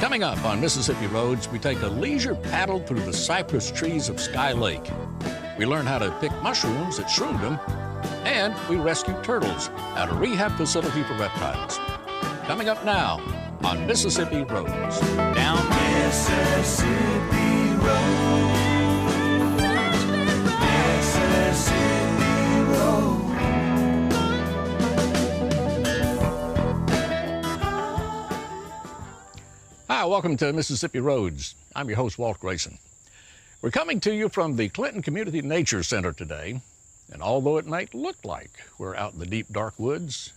Coming up on Mississippi Roads, we take a leisure paddle through the cypress trees of Sky Lake. We learn how to pick mushrooms at Shroomdom, and we rescue turtles at a rehab facility for reptiles. Coming up now on Mississippi Roads. Down Mississippi Road. Mississippi Road. Hi, welcome to Mississippi Roads. I'm your host, Walt Grayson. We're coming to you from the Clinton Community Nature Center today, and although it might look like we're out in the deep, dark woods,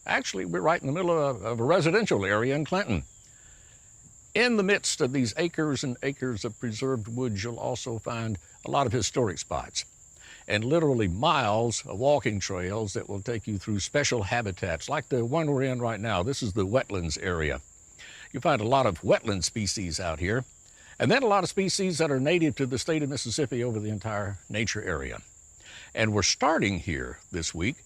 actually we're right in the middle of a residential area in Clinton. In the midst of these acres and acres of preserved woods, you'll also find a lot of historic spots and literally miles of walking trails that will take you through special habitats like the one we're in right now. This is the wetlands area. You find a lot of wetland species out here, and then a lot of species that are native to the state of Mississippi over the entire nature area. And we're starting here this week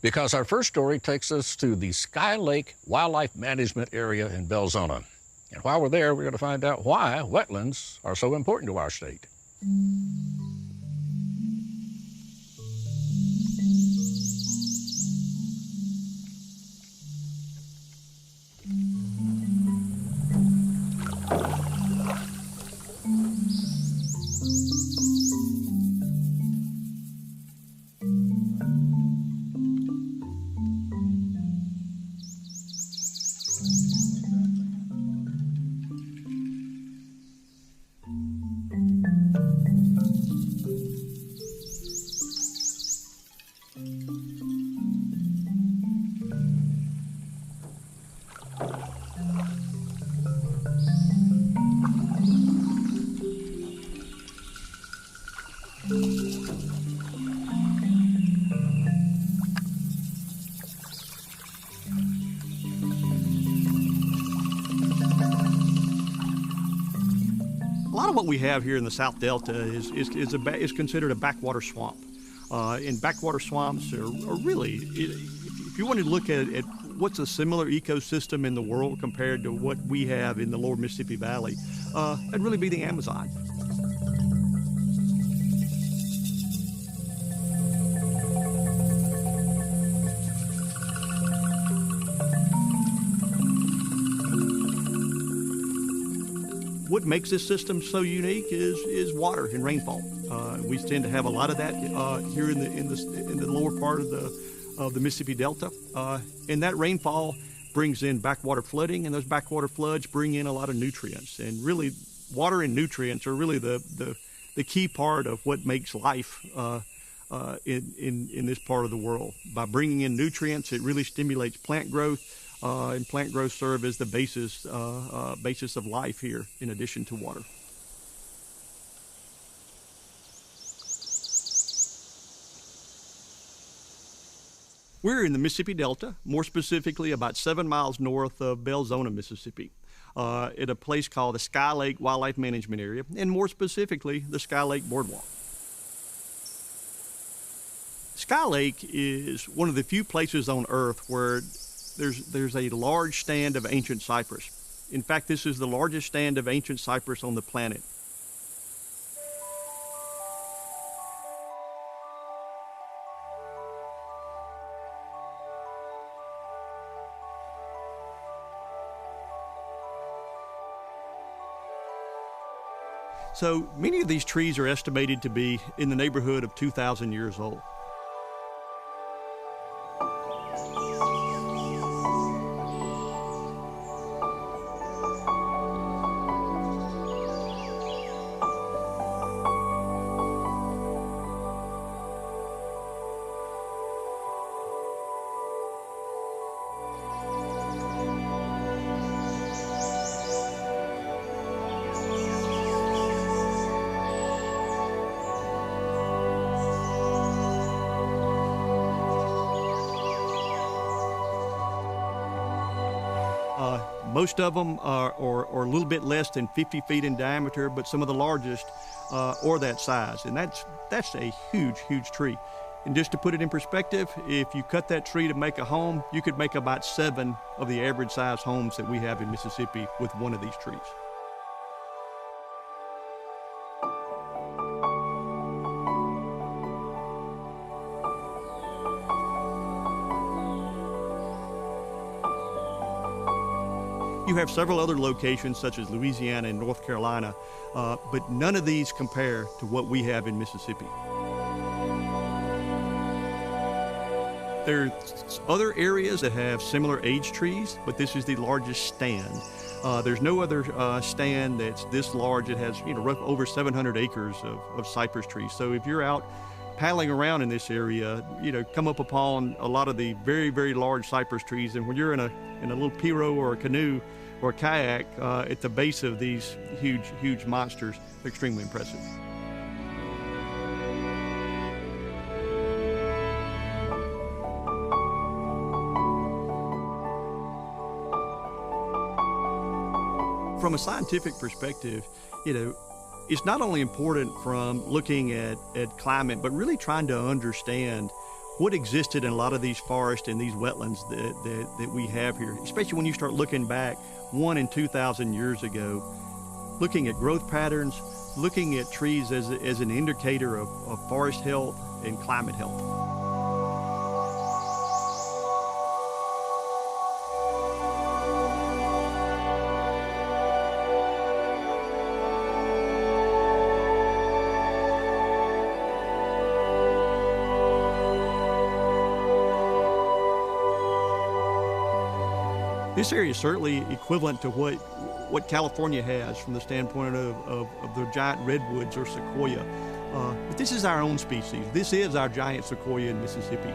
because our first story takes us to the Sky Lake Wildlife Management Area in Belzona. And while we're there, we're going to find out why wetlands are so important to our state. What we have here in the South Delta is considered a backwater swamp. And backwater swamps are really, if you want to look at what's a similar ecosystem in the world compared to what we have in the lower Mississippi Valley, that'd really be the Amazon. What makes this system so unique is water and rainfall. We tend to have a lot of that here in the lower part of the Mississippi Delta, and that rainfall brings in backwater flooding, and those backwater floods bring in a lot of nutrients. And really, water and nutrients are really the key part of what makes life in this part of the world. By bringing in nutrients, it really stimulates plant growth. And plant growth serve as the basis of life here, in addition to water. We're in the Mississippi Delta, more specifically about 7 miles north of Belzona, Mississippi, at a place called the Sky Lake Wildlife Management Area, and more specifically, the Sky Lake Boardwalk. Sky Lake is one of the few places on Earth where there's a large stand of ancient cypress. In fact, this is the largest stand of ancient cypress on the planet. So many of these trees are estimated to be in the neighborhood of 2,000 years old. Most of them are a little bit less than 50 feet in diameter, but some of the largest are that size. And that's a huge, huge tree. And just to put it in perspective, if you cut that tree to make a home, you could make about 7 of the average size homes that we have in Mississippi with one of these trees. You have several other locations such as Louisiana and North Carolina, but none of these compare to what we have in Mississippi. There are other areas that have similar age trees, but this is the largest stand. There's no other stand that's this large. It has over 700 acres of cypress trees. So if you're out paddling around in this area, come up upon a lot of the very, very large cypress trees. And when you're in a little pirogue or a canoe or a kayak at the base of these huge, huge monsters, they're extremely impressive. From a scientific perspective, it's not only important from looking at climate, but really trying to understand what existed in a lot of these forests and these wetlands that we have here, especially when you start looking back 1,000 and 2,000 years ago, looking at growth patterns, looking at trees as an indicator of forest health and climate health. This area is certainly equivalent to what California has from the standpoint of the giant redwoods or sequoia. But this is our own species. This is our giant sequoia in Mississippi.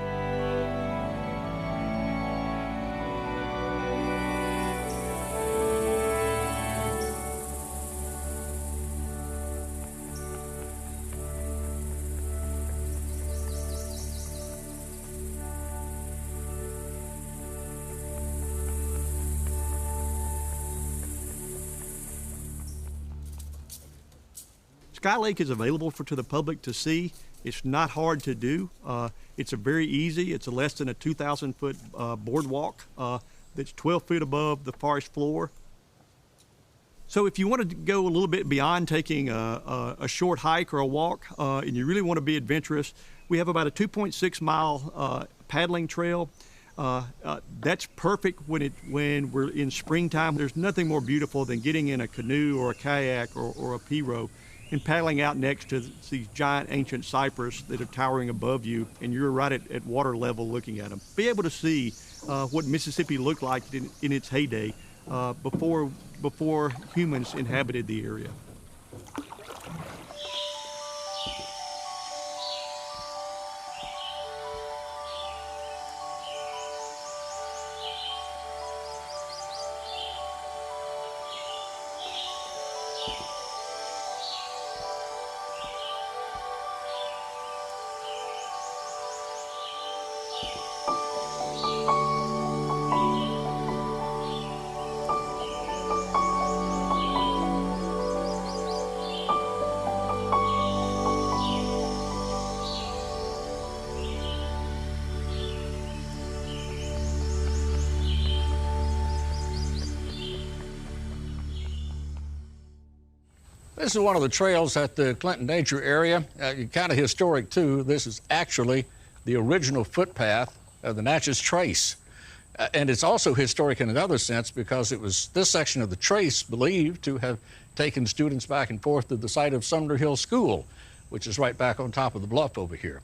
Sky Lake is available to the public to see. It's not hard to do. It's a very easy. It's a less than a 2,000-foot boardwalk that's 12 feet above the forest floor. So if you want to go a little bit beyond taking a short hike or a walk, and you really want to be adventurous, we have about a 2.6-mile paddling trail. That's perfect when we're in springtime. There's nothing more beautiful than getting in a canoe or a kayak or a pirogue and paddling out next to these giant ancient cypress that are towering above you, and you're right at water level looking at them. Be able to see what Mississippi looked like in its heyday before humans inhabited the area. This is one of the trails at the Clinton Nature Area. Kind of historic, too. This is actually the original footpath of the Natchez Trace. And it's also historic in another sense because it was this section of the trace believed to have taken students back and forth to the site of Sumner Hill School, which is right back on top of the bluff over here.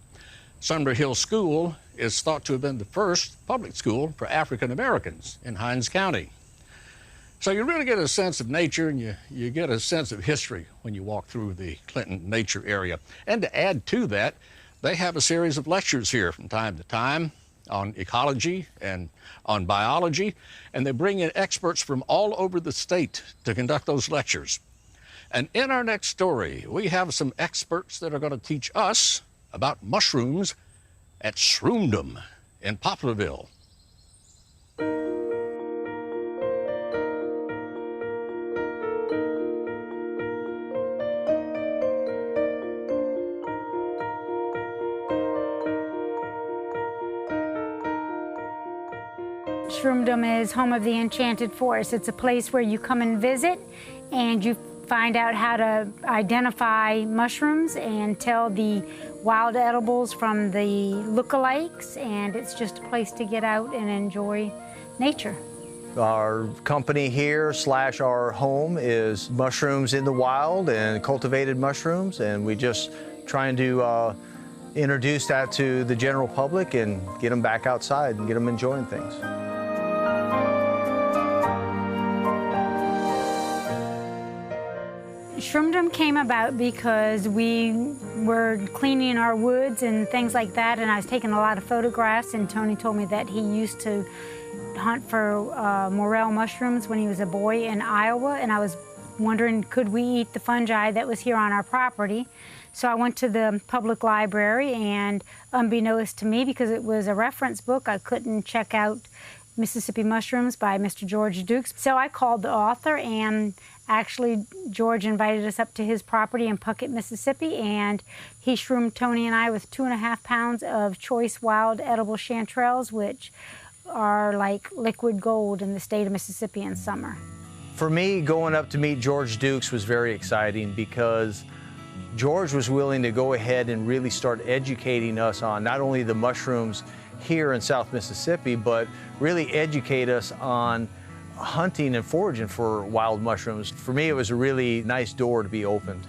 Sumner Hill School is thought to have been the first public school for African Americans in Hinds County. So you really get a sense of nature, and you get a sense of history when you walk through the Clinton Nature Area. And to add to that, they have a series of lectures here from time to time on ecology and on biology, and they bring in experts from all over the state to conduct those lectures. And in our next story, we have some experts that are going to teach us about mushrooms at Shroomdom in Poplarville. Shroomdom is home of the Enchanted Forest. It's a place where you come and visit and you find out how to identify mushrooms and tell the wild edibles from the lookalikes, and it's just a place to get out and enjoy nature. Our company here / our home is mushrooms in the wild and cultivated mushrooms, and we just trying to introduce that to the general public and get them back outside and get them enjoying things. Shroomdom came about because we were cleaning our woods and things like that, and I was taking a lot of photographs, and Tony told me that he used to hunt for morel mushrooms when he was a boy in Iowa, and I was wondering, could we eat the fungi that was here on our property? So I went to the public library, and unbeknownst to me, because it was a reference book, I couldn't check out Mississippi Mushrooms by Mr. George Dukes. So I called the author, and actually George invited us up to his property in Puckett, Mississippi, and he shroomed Tony and I with 2.5 pounds of choice wild edible chanterelles, which are like liquid gold in the state of Mississippi in summer. For me, going up to meet George Dukes was very exciting because George was willing to go ahead and really start educating us on not only the mushrooms here in South Mississippi, but really educate us on hunting and foraging for wild mushrooms. For me, it was a really nice door to be opened.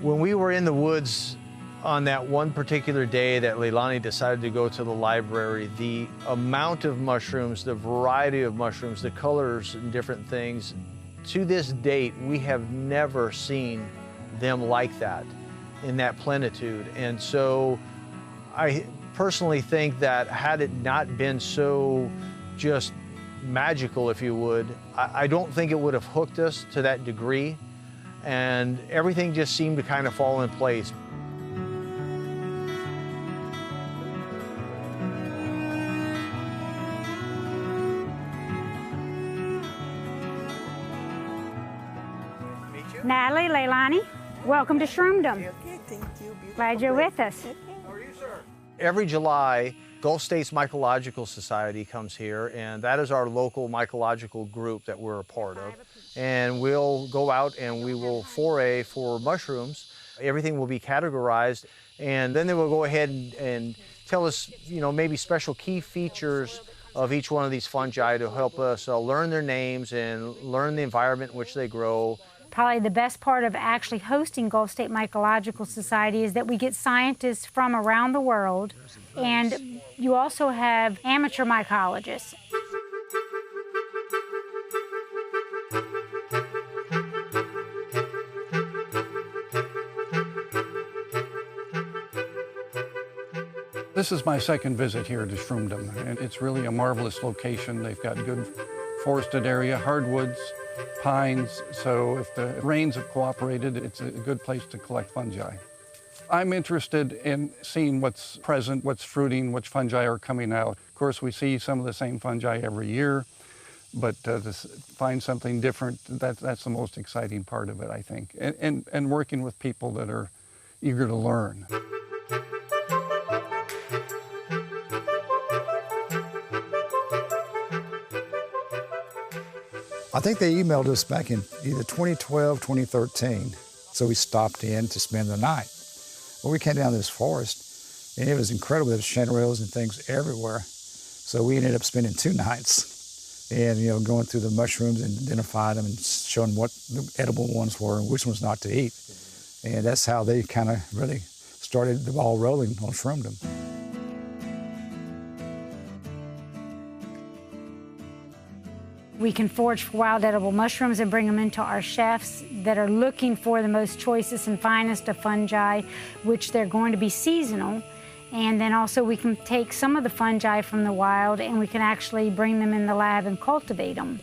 When we were in the woods on that one particular day that Leilani decided to go to the library, the amount of mushrooms, the variety of mushrooms, the colors and different things, to this date, we have never seen them like that, in that plenitude. And so I personally think that had it not been so just magical, if you would, I don't think it would have hooked us to that degree, and everything just seemed to kind of fall in place. Natalie, Leilani, welcome to Shroomdom. Okay, thank you. Glad you're with us. Every July, Gulf States Mycological Society comes here, and that is our local mycological group that we're a part of. And we'll go out and we will foray for mushrooms. Everything will be categorized, and then they will go ahead and tell us, you know, maybe special key features of each one of these fungi to help us learn their names and learn the environment in which they grow. Probably the best part of actually hosting Gulf State Mycological Society is that we get scientists from around the world, and you also have amateur mycologists. This is my second visit here to Shroomdom, and it's really a marvelous location. They've got good forested area, hardwoods, pines, so if the rains have cooperated, it's a good place to collect fungi. I'm interested in seeing what's present, what's fruiting, which fungi are coming out. Of course, we see some of the same fungi every year, but to find something different, that's the most exciting part of it, I think, and working with people that are eager to learn. I think they emailed us back in either 2012, 2013, so we stopped in to spend the night. Well, we came down to this forest, and it was incredible. There was chanterelles and things everywhere. So we ended up spending 2 nights and, you know, going through the mushrooms and identifying them and showing what the edible ones were and which ones not to eat. And that's how they kind of really started the ball rolling on Shroomdom. We can forage for wild edible mushrooms and bring them into our chefs that are looking for the most choicest and finest of fungi, which they're going to be seasonal. And then also we can take some of the fungi from the wild and we can actually bring them in the lab and cultivate them.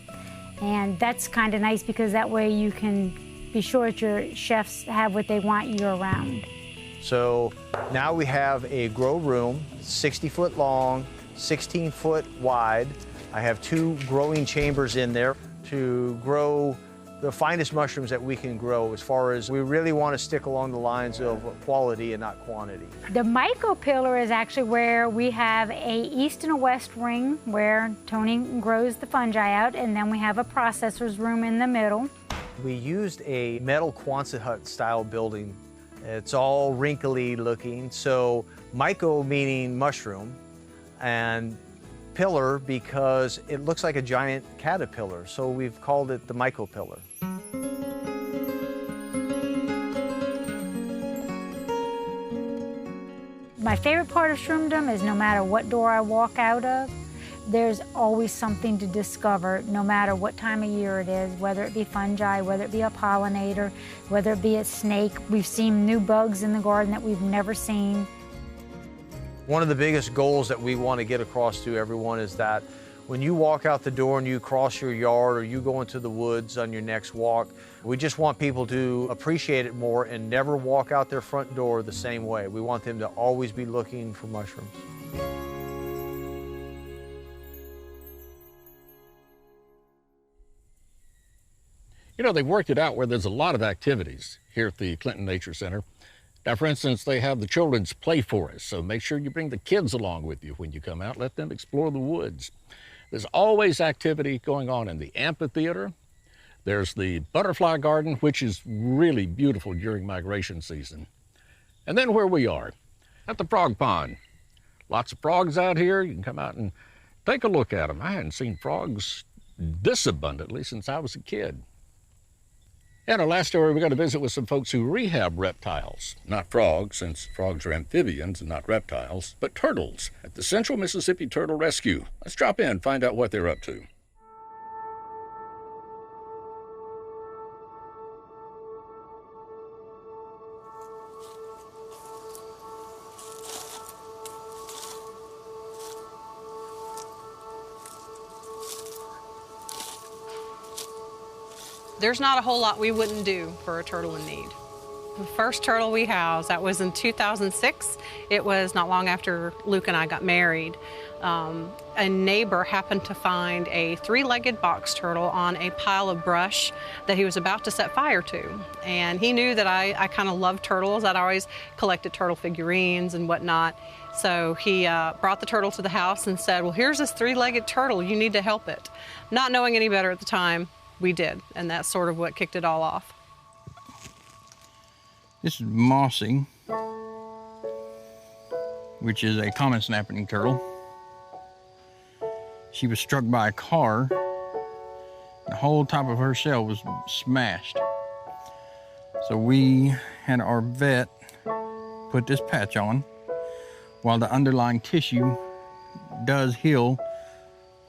And that's kind of nice because that way you can be sure that your chefs have what they want year-round. So now we have a grow room, 60-foot long, 16-foot wide. I have 2 growing chambers in there to grow the finest mushrooms that we can grow, as far as we really want to stick along the lines of quality and not quantity. The mycopillar is actually where we have a east and a west ring where Tony grows the fungi out, and then we have a processor's room in the middle. We used a metal Quonset hut style building. It's all wrinkly looking, so myco meaning mushroom, and pillar because it looks like a giant caterpillar, so we've called it the mycopillar. My favorite part of Shroomdom is no matter what door I walk out of, there's always something to discover, no matter what time of year it is, whether it be fungi, whether it be a pollinator, whether it be a snake. We've seen new bugs in the garden that we've never seen. One of the biggest goals that we want to get across to everyone is that when you walk out the door and you cross your yard or you go into the woods on your next walk, we just want people to appreciate it more and never walk out their front door the same way. We want them to always be looking for mushrooms. You know, they've worked it out where there's a lot of activities here at the Clinton Nature Center. Now, for instance, they have the children's play forest, so make sure you bring the kids along with you when you come out. Let them explore the woods. There's always activity going on in the amphitheater. There's the butterfly garden, which is really beautiful during migration season. And then where we are, at the frog pond. Lots of frogs out here. You can come out and take a look at them. I hadn't seen frogs this abundantly since I was a kid. And our last story, we're going to visit with some folks who rehab reptiles. Not frogs, since frogs are amphibians and not reptiles, but turtles at the Central Mississippi Turtle Rescue. Let's drop in and find out what they're up to. There's not a whole lot we wouldn't do for a turtle in need. The first turtle we housed, that was in 2006. It was not long after Luke and I got married. A neighbor happened to find a three-legged box turtle on a pile of brush that he was about to set fire to. And he knew that I kind of loved turtles. I'd always collected turtle figurines and whatnot. So he brought the turtle to the house and said, well, here's this three-legged turtle. You need to help it. Not knowing any better at the time, we did, and that's sort of what kicked it all off. This is Mossy, which is a common snapping turtle. She was struck by a car. The whole top of her shell was smashed. So we had our vet put this patch on while the underlying tissue does heal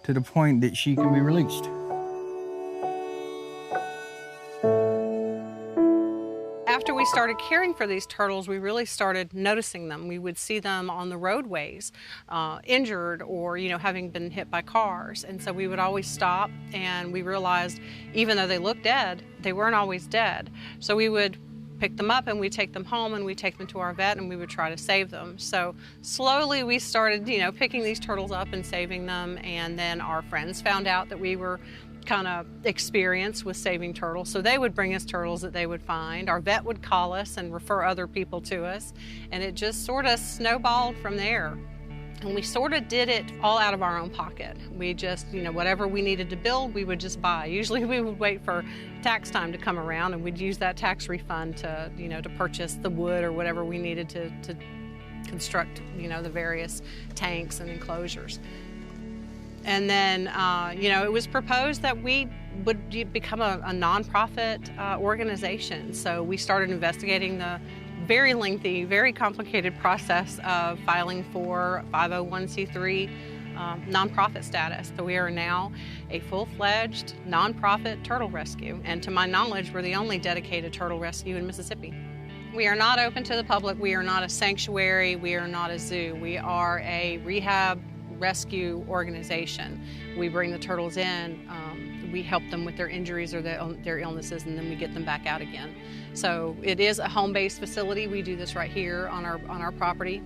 to the point that she can be released. After we started caring for these turtles, we really started noticing them. We would see them on the roadways, injured or, having been hit by cars. And so we would always stop, and we realized even though they looked dead, they weren't always dead. So we would pick them up and we'd take them home and we'd take them to our vet and we would try to save them. So slowly we started, picking these turtles up and saving them. And then our friends found out that we were kind of experienced with saving turtles, so they would bring us turtles that they would find. Our vet would call us and refer other people to us, and it just sort of snowballed from there. And we sort of did it all out of our own pocket. We just, whatever we needed to build, we would just buy. Usually we would wait for tax time to come around, and we'd use that tax refund to, to purchase the wood or whatever we needed to construct, the various tanks and enclosures. And then, it was proposed that we would become a nonprofit organization. So we started investigating the very lengthy, very complicated process of filing for 501c3 nonprofit status. So we are now a full-fledged nonprofit turtle rescue. And to my knowledge, we're the only dedicated turtle rescue in Mississippi. We are not open to the public. We are not a sanctuary. We are not a zoo. We are a rehab rescue organization. We bring the turtles in, we help them with their injuries or their illnesses, and then we get them back out again. So it is a home-based facility. We do this right here on our property.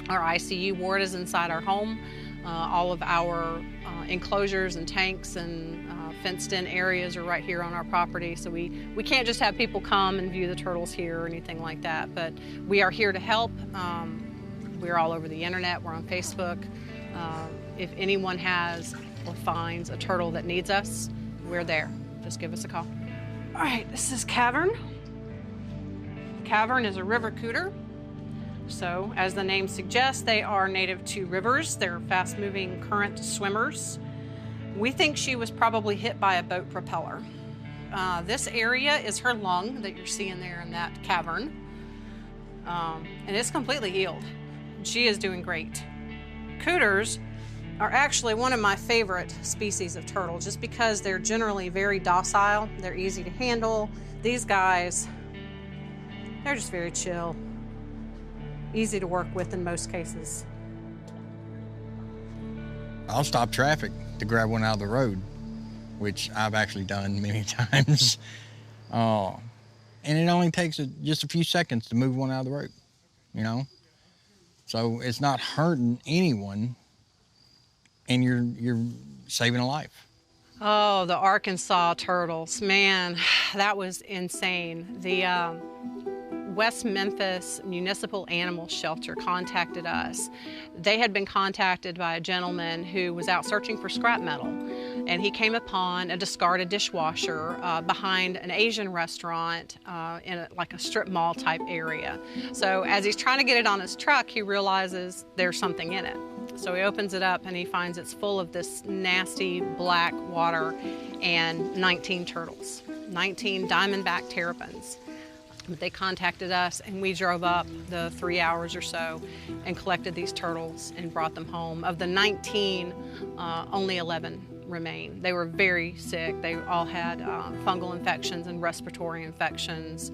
Our ICU ward is inside our home. All of our enclosures and tanks and fenced-in areas are right here on our property, so we can't just have people come and view the turtles here or anything like that, but we are here to help. We're all over the internet, we're on Facebook. If anyone has or finds a turtle that needs us, we're there. Just give us a call. All right, this is Cavern. Cavern is a river cooter. So, as the name suggests, they are native to rivers. They're fast-moving current swimmers. We think she was probably hit by a boat propeller. This area is her lung that you're seeing there in that cavern. And it's completely healed. She is doing great. Cooters are actually one of my favorite species of turtle just because they're generally very docile. They're easy to handle. These guys, they're just very chill. Easy to work with in most cases. I'll stop traffic to grab one out of the road, which I've actually done many times. And it only takes just a few seconds to move one out of the road, you know? So it's not hurting anyone, and you're saving a life. Oh, the Arkansas turtles, man, that was insane. The West Memphis Municipal Animal Shelter contacted us. They had been contacted by a gentleman who was out searching for scrap metal, and he came upon a discarded dishwasher behind an Asian restaurant in like a strip mall type area. So as he's trying to get it on his truck, he realizes there's something in it. So he opens it up and he finds it's full of this nasty black water and 19 turtles, 19 diamondback terrapins. They contacted us and we drove up the 3 hours or so and collected these turtles and brought them home. Of the 19, only 11 remain. They were very sick. They all had fungal infections and respiratory infections.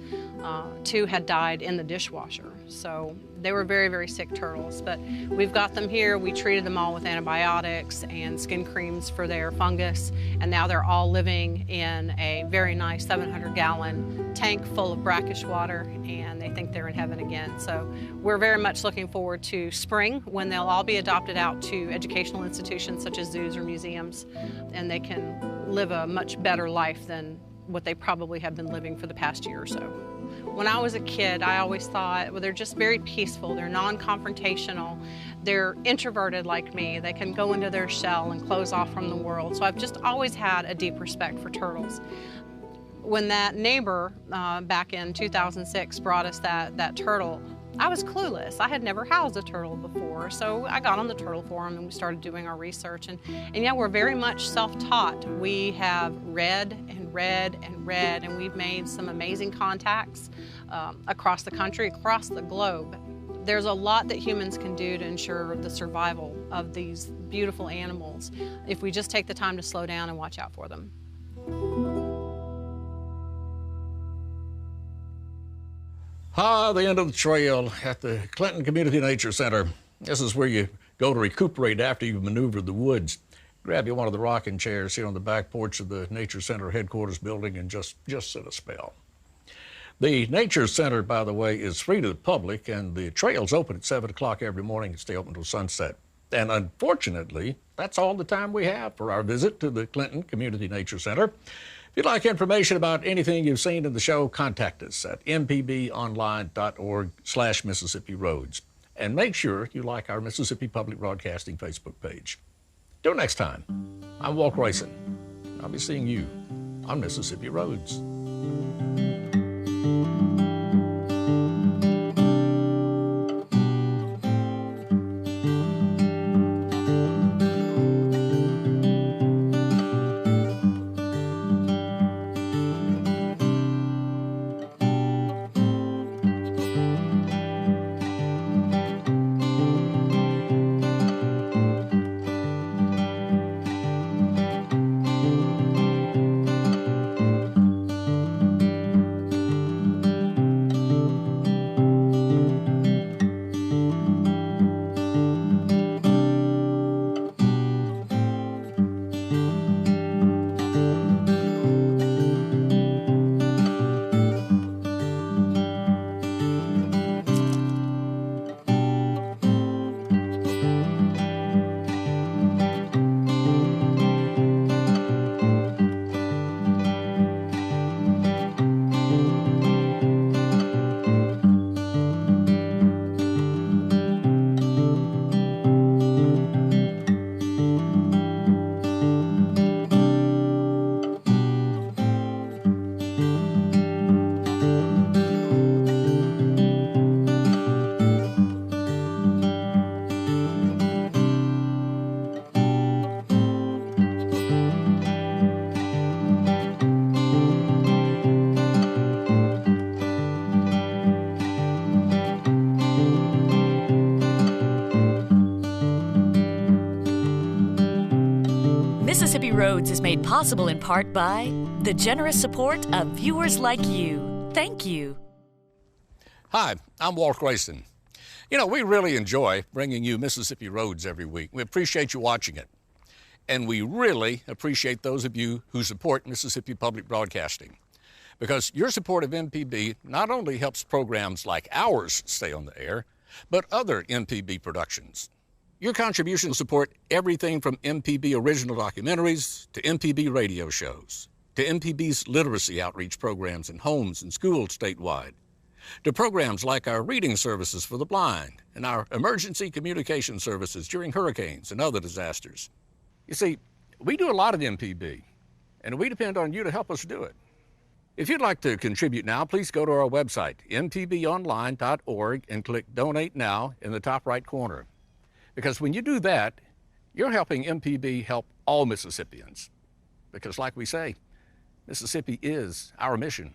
2 had died in the dishwasher. So they were very, very sick turtles. But we've got them here. We treated them all with antibiotics and skin creams for their fungus. And now they're all living in a very nice 700-gallon tank full of brackish water, and they think they're in heaven again. So we're very much looking forward to spring when they'll all be adopted out to educational institutions such as zoos or museums, and they can live a much better life than what they probably have been living for the past year or so. When I was a kid, I always thought, well, they're just very peaceful, they're non-confrontational, they're introverted like me, they can go into their shell and close off from the world. So I've just always had a deep respect for turtles. When that neighbor back in 2006 brought us that turtle, I was clueless. I had never housed a turtle before, so I got on the turtle forum and we started doing our research. And yeah, we're very much self-taught. We have read and read and read, and we've made some amazing contacts across the country, across the globe. There's a lot that humans can do to ensure the survival of these beautiful animals if we just take the time to slow down and watch out for them. The end of the trail at the Clinton Community Nature Center. This is where you go to recuperate after you've maneuvered the woods. Grab you one of the rocking chairs here on the back porch of the Nature Center headquarters building and just sit a spell. The Nature Center, by the way, is free to the public, and the trail's open at 7 o'clock every morning and stay open until sunset. And unfortunately, that's all the time we have for our visit to the Clinton Community Nature Center. If you'd like information about anything you've seen in the show, contact us at mpbonline.org/Mississippi Roads. And make sure you like our Mississippi Public Broadcasting Facebook page. Till next time, I'm Walt Grayson. I'll be seeing you on Mississippi Roads. Roads is made possible in part by the generous support of viewers like you. Thank you. Hi, I'm Walt Grayson. You know, we really enjoy bringing you Mississippi Roads every week. We appreciate you watching it. And we really appreciate those of you who support Mississippi Public Broadcasting, because your support of MPB not only helps programs like ours stay on the air, but other MPB productions. Your contributions support everything from MPB original documentaries to MPB radio shows, to MPB's literacy outreach programs in homes and schools statewide, to programs like our reading services for the blind and our emergency communication services during hurricanes and other disasters. You see, we do a lot of MPB, and we depend on you to help us do it. If you'd like to contribute now, please go to our website, mpbonline.org, and click Donate Now in the top right corner. Because when you do that, you're helping MPB help all Mississippians. Because like we say, Mississippi is our mission.